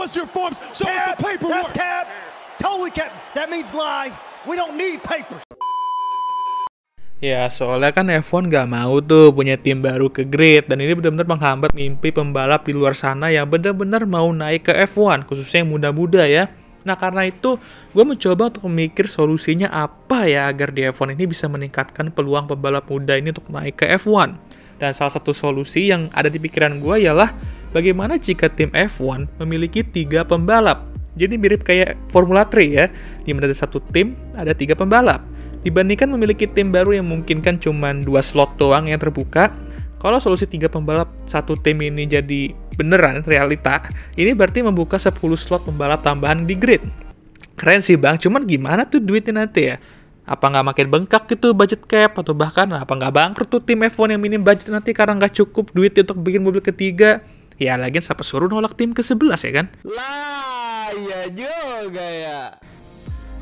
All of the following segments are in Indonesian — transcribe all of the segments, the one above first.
us your forms. Show us the paperwork. That's cap. Totally cap. That means lie. We don't need papers. Ya, soalnya kan F1 gak mau tuh punya tim baru ke grid, dan ini benar-benar menghambat mimpi pembalap di luar sana yang benar-benar mau naik ke F1, khususnya yang muda-muda ya. Nah, karena itu, gue mencoba untuk memikir solusinya apa ya agar di F1 ini bisa meningkatkan peluang pembalap muda ini untuk naik ke F1. Dan salah satu solusi yang ada di pikiran gue ialah bagaimana jika tim F1 memiliki 3 pembalap. Jadi mirip kayak Formula 3 ya, di mana ada satu tim, ada 3 pembalap. Dibandingkan memiliki tim baru yang mungkin cuma 2 slot doang yang terbuka, kalau solusi 3 pembalap satu tim ini jadi beneran realita, ini berarti membuka 10 slot pembalap tambahan di grid. Keren sih bang, cuman gimana tuh duitnya nanti ya? Apa nggak makin bengkak gitu budget cap, atau bahkan apa nggak bangkrut tuh tim F1 yang minim budget nanti karena nggak cukup duit untuk bikin mobil ketiga? Ya lagian siapa suruh nolak tim ke-11 ya kan? Lah, iya juga ya.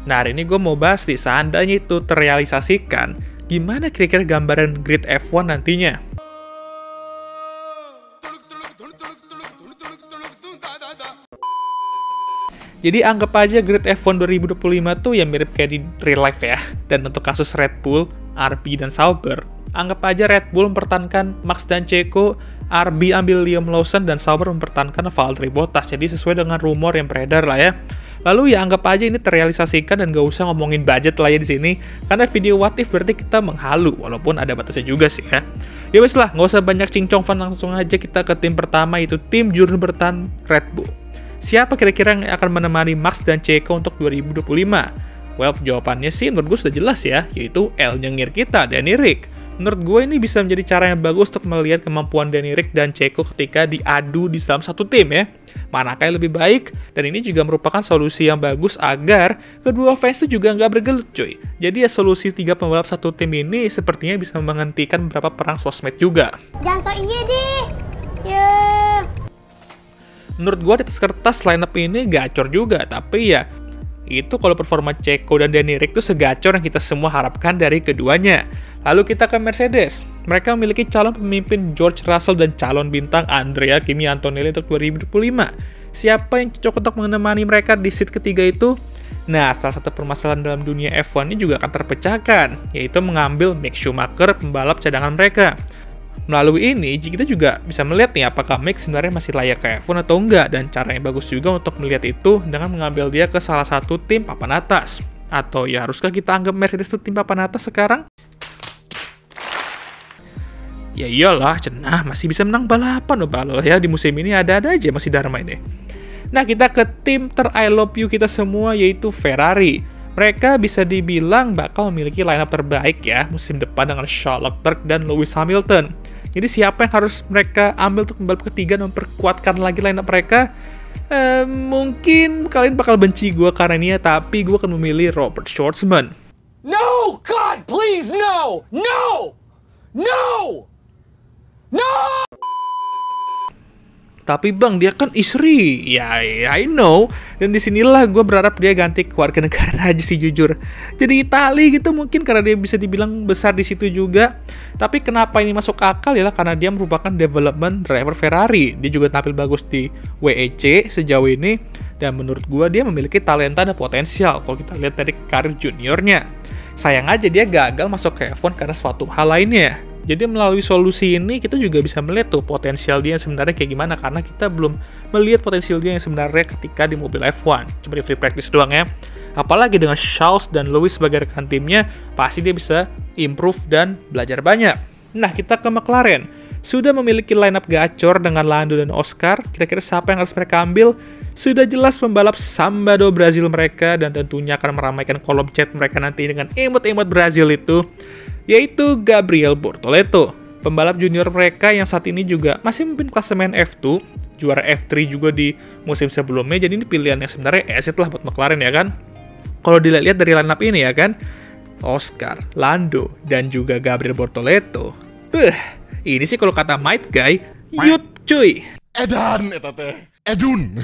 Nah, hari ini gue mau bahas nih, seandainya itu terrealisasikan, gimana kira-kira gambaran grid F1 nantinya? Jadi anggap aja grid F1 2025 tuh yang mirip kayak di real life ya. Dan untuk kasus Red Bull, RB, dan Sauber, anggap aja Red Bull mempertahankan Max dan Checo, RB ambil Liam Lawson, dan Sauber mempertahankan Valtteri Bottas. Jadi sesuai dengan rumor yang beredar lah ya. Lalu ya anggap aja ini terrealisasikan dan gak usah ngomongin budget lah ya di sini, karena video what if berarti kita menghalu, walaupun ada batasnya juga sih ya. Ya wes lah, nggak usah banyak cincong fan, langsung aja kita ke tim pertama, yaitu tim juru bertahan Red Bull. Siapa kira-kira yang akan menemani Max dan Checo untuk 2025? Well, jawabannya sih menurut gue sudah jelas ya, yaitu El nyengir kita, Danny Ric. Menurut gue ini bisa menjadi cara yang bagus untuk melihat kemampuan Danny Ric dan Checo ketika diadu di dalam satu tim ya. Manakah yang lebih baik? Dan ini juga merupakan solusi yang bagus agar kedua fans itu juga nggak bergelut cuy. Jadi ya solusi 3 pembalap satu tim ini sepertinya bisa menghentikan beberapa perang sosmed juga. Jangan so iya deh. Yeah. Menurut gue di atas kertas lineup ini gacor juga, tapi ya itu kalau performa Checo dan Danny Ric itu segacor yang kita semua harapkan dari keduanya. Lalu kita ke Mercedes. Mereka memiliki calon pemimpin George Russell dan calon bintang Andrea Kimi Antonelli untuk 2025. Siapa yang cocok untuk menemani mereka di seat ketiga itu? Nah, salah satu permasalahan dalam dunia F1 ini juga akan terpecahkan, yaitu mengambil Mick Schumacher, pembalap cadangan mereka. Melalui ini, kita juga bisa melihat nih apakah Mick sebenarnya masih layak ke F1 atau enggak, dan cara yang bagus juga untuk melihat itu dengan mengambil dia ke salah satu tim papan atas. Atau ya haruskah kita anggap Mercedes itu tim papan atas sekarang? Ya iyalah, cenah masih bisa menang balapan loh balol ya, di musim ini ada-ada aja masih Dharma ini. Nah, kita ke tim ter-I love you kita semua, yaitu Ferrari. Mereka bisa dibilang bakal memiliki lineup terbaik ya musim depan dengan Charles Leclerc dan Lewis Hamilton. Jadi siapa yang harus mereka ambil untuk pembalap ketiga dan memperkuatkan lagi lineup mereka? Mungkin kalian bakal benci gue karena ini ya, tapi gue akan memilih Robert Shwartzman. No, God, please, no! No! No! No! Tapi bang, dia kan istri. Ya, I know. Dan disinilah gue berharap dia ganti keluarga negara aja sih jujur. Jadi Itali gitu mungkin karena dia bisa dibilang besar di situ juga. Tapi kenapa ini masuk akal ya karena dia merupakan development driver Ferrari. Dia juga tampil bagus di WEC sejauh ini. Dan menurut gue dia memiliki talenta dan potensial kalau kita lihat dari karir juniornya. Sayang aja dia gagal masuk ke F1 karena suatu hal lainnya. Jadi melalui solusi ini kita juga bisa melihat tuh potensial dia yang sebenarnya kayak gimana, karena kita belum melihat potensial dia yang sebenarnya ketika di mobil F1. Cuma di free practice doang ya. Apalagi dengan Charles dan Lewis sebagai rekan timnya, pasti dia bisa improve dan belajar banyak. Nah, kita ke McLaren. Sudah memiliki lineup gacor dengan Lando dan Oscar. Kira-kira siapa yang harus mereka ambil? Sudah jelas pembalap Samba do Brazil mereka, dan tentunya akan meramaikan kolom chat mereka nanti dengan emot-emot Brazil itu, yaitu Gabriel Bortoleto, pembalap junior mereka yang saat ini juga masih memimpin klasemen F2, juara F3 juga di musim sebelumnya. Jadi ini pilihan yang sebenarnya asset lah buat McLaren ya kan. Kalau dilihat dari lineup ini ya kan, Oscar, Lando, dan juga Gabriel Bortoleto. Ini sih kalau kata Might Guy, yut cuy. Edan eta teh. Edun.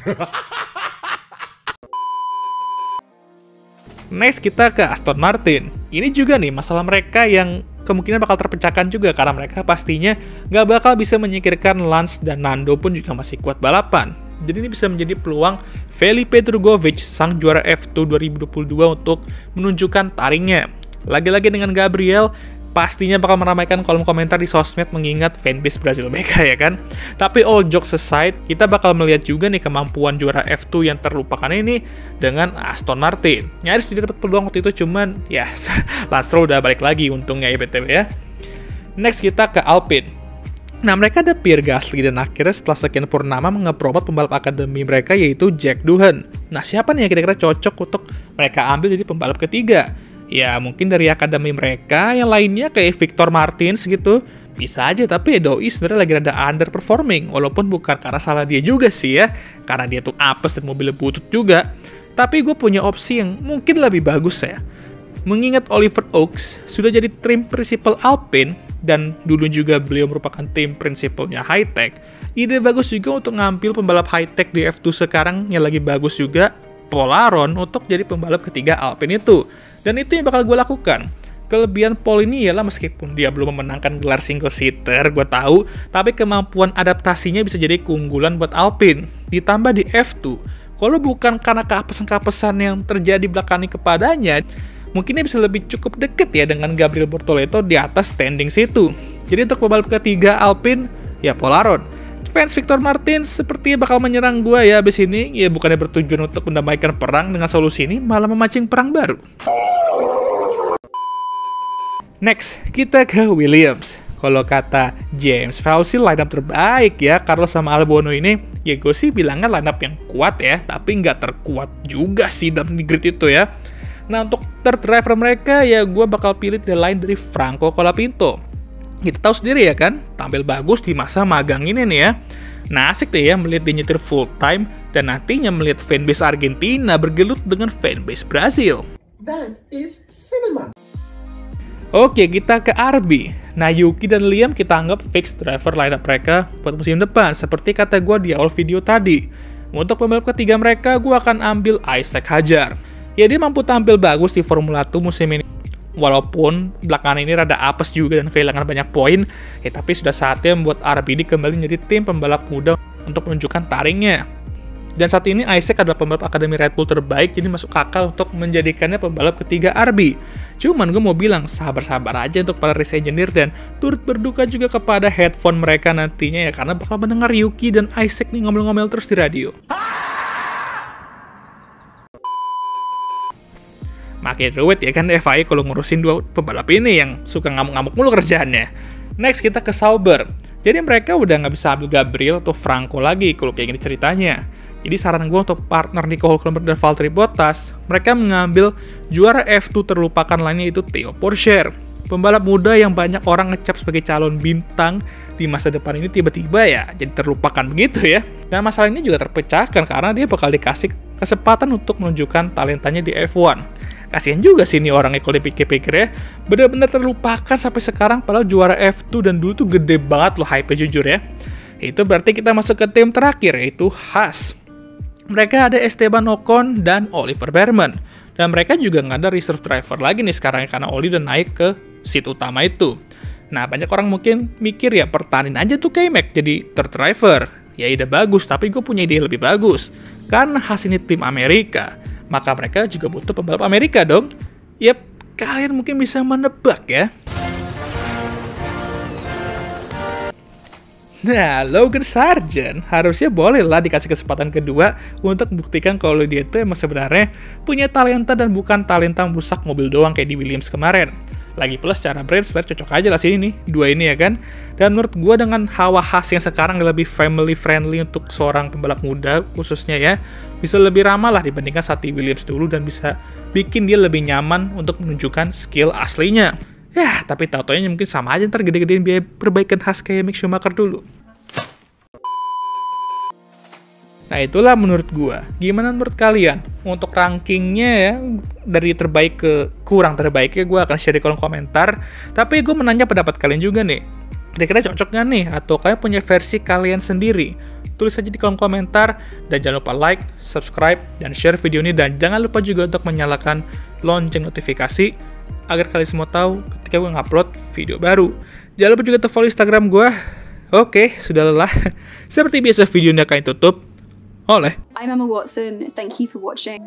Next kita ke Aston Martin. Ini juga nih masalah mereka yang kemungkinan bakal terpecahkan juga karena mereka pastinya nggak bakal bisa menyingkirkan Lance dan Nando pun juga masih kuat balapan. Jadi ini bisa menjadi peluang Felipe Drugovich, sang juara F2 2022 untuk menunjukkan taringnya. Lagi-lagi dengan Gabriel, pastinya bakal meramaikan kolom komentar di sosmed mengingat fanbase Brazil BK ya kan. Tapi all jokes aside, kita bakal melihat juga nih kemampuan juara F2 yang terlupakan ini dengan Aston Martin. Nyaris tidak dapat peluang waktu itu, cuman ya Lance Stroll udah balik lagi untungnya ya BTW ya. Next kita ke Alpine. Nah, mereka ada Pierre Gasly dan akhirnya setelah sekian purnama ngepromot pembalap akademi mereka yaitu Jack Doohan. Nah, siapa nih yang kira-kira cocok untuk mereka ambil jadi pembalap ketiga? Ya, mungkin dari akademi mereka, yang lainnya kayak Victor Martins gitu. Bisa aja, tapi Doi sebenarnya lagi rada underperforming. Walaupun bukan karena salah dia juga sih ya. Karena dia tuh apes dan mobilnya butut juga. Tapi gue punya opsi yang mungkin lebih bagus ya. Mengingat Oliver Oaks sudah jadi tim principal Alpine, dan dulu juga beliau merupakan tim principalnya High-Tech, ide bagus juga untuk ngambil pembalap High-Tech di F2 sekarang yang lagi bagus juga, Paul Aron, untuk jadi pembalap ketiga Alpine itu. Dan itu yang bakal gue lakukan. Kelebihan Paul ini ialah meskipun dia belum memenangkan gelar single seater, gue tahu, tapi kemampuan adaptasinya bisa jadi keunggulan buat Alpine. Ditambah di F2, kalau bukan karena keapesan-keapesan yang terjadi belakangan kepadanya, mungkin dia bisa lebih cukup deket ya dengan Gabriel Bortoleto di atas standing situ. Jadi untuk pembalap ketiga Alpine, ya Paul Aron. Fans Victor Martins sepertinya bakal menyerang gue ya abis ini. Ya bukannya bertujuan untuk mendamaikan perang, dengan solusi ini malah memancing perang baru. Next, kita ke Williams. Kalau kata James Vowles line up terbaik ya, Carlos sama Albon ini, ya gue sih bilangnya line up yang kuat ya, tapi nggak terkuat juga sih dalam grid itu ya. Nah, untuk third driver mereka, ya gue bakal pilih tidak lain dari Franco Colapinto. Kita tahu sendiri ya kan, tampil bagus di masa magang ini nih ya. Nah, asik deh ya melihat dia nyetir full time, dan nantinya melihat fanbase Argentina bergelut dengan fanbase Brazil. That is cinema. Oke, kita ke RB. Nah, Yuki dan Liam kita anggap fix driver lineup mereka buat musim depan, seperti kata gue di awal video tadi. Untuk pembalap ketiga mereka, gue akan ambil Isaac Hadjar. Ya, dia mampu tampil bagus di Formula 2 musim ini. Walaupun belakangan ini rada apes juga dan kehilangan banyak poin, ya tapi sudah saatnya membuat RB kembali menjadi tim pembalap muda untuk menunjukkan taringnya. Dan saat ini Isaac adalah pembalap akademi Red Bull terbaik, jadi masuk akal untuk menjadikannya pembalap ketiga RB. Cuman gue mau bilang, sabar-sabar aja untuk para race engineer, dan turut berduka juga kepada headphone mereka nantinya ya, karena bakal mendengar Yuki dan Isaac nih ngomel-ngomel terus di radio. Makin ruwet ya kan FIA kalau ngurusin dua pembalap ini yang suka ngamuk-ngamuk mulu kerjaannya. Next kita ke Sauber. Jadi mereka udah nggak bisa ambil Gabriel atau Franco lagi kalau kayak gini ceritanya. Jadi saran gue untuk partner Nico Hülkenberg dan Valtteri Bottas, mereka mengambil juara F2 terlupakan lainnya itu Theo Pourchaire. Pembalap muda yang banyak orang ngecap sebagai calon bintang di masa depan ini tiba-tiba ya jadi terlupakan begitu ya. Dan masalah ini juga terpecahkan karena dia bakal dikasih kesempatan untuk menunjukkan talentanya di F1. Kasian juga sih ini orangnya kalau dipikir-pikir ya. Benar-benar terlupakan sampai sekarang padahal juara F2 dan dulu tuh gede banget loh hype-nya jujur ya. Itu berarti kita masuk ke tim terakhir yaitu Haas. Mereka ada Esteban Ocon dan Oliver Behrman. Dan mereka juga nggak ada reserve driver lagi nih sekarang karena Oli udah naik ke seat utama itu. Nah, banyak orang mungkin mikir ya pertahanin aja tuh K-Mag jadi third driver. Ya ide bagus, tapi gue punya ide lebih bagus. Karena Haas ini tim Amerika, maka mereka juga butuh pembalap Amerika dong. Yap, kalian mungkin bisa menebak ya. Nah, Logan Sargent harusnya boleh lah dikasih kesempatan kedua untuk membuktikan kalau dia itu emang sebenarnya punya talenta dan bukan talenta merusak mobil doang kayak di Williams kemarin. Lagi plus secara brand sebenarnya cocok aja lah sini nih, dua ini ya kan. Dan menurut gue dengan hawa Haas yang sekarang lebih family friendly untuk seorang pembalap muda khususnya ya, bisa lebih ramah lah dibandingkan saat di Williams dulu dan bisa bikin dia lebih nyaman untuk menunjukkan skill aslinya. Ya, tapi tau-taunya mungkin sama aja ntar gede-gedein biaya perbaikan Haas kayak Mick Schumacher dulu. Nah, itulah menurut gua. Gimana menurut kalian? Untuk rankingnya ya, dari terbaik ke kurang terbaiknya gua akan share di kolom komentar. Tapi gua menanya pendapat kalian juga nih. Kira-kira cocok nggak nih? Atau kalian punya versi kalian sendiri? Tulis aja di kolom komentar. Dan jangan lupa like, subscribe, dan share video ini. Dan jangan lupa juga untuk menyalakan lonceng notifikasi agar kalian semua tahu ketika gue ngupload video baru. Jangan lupa juga follow Instagram gue. Oke, sudah lelah. Seperti biasa video ini akan tutup. Oleh. I'm Emma Watson. Thank you for watching.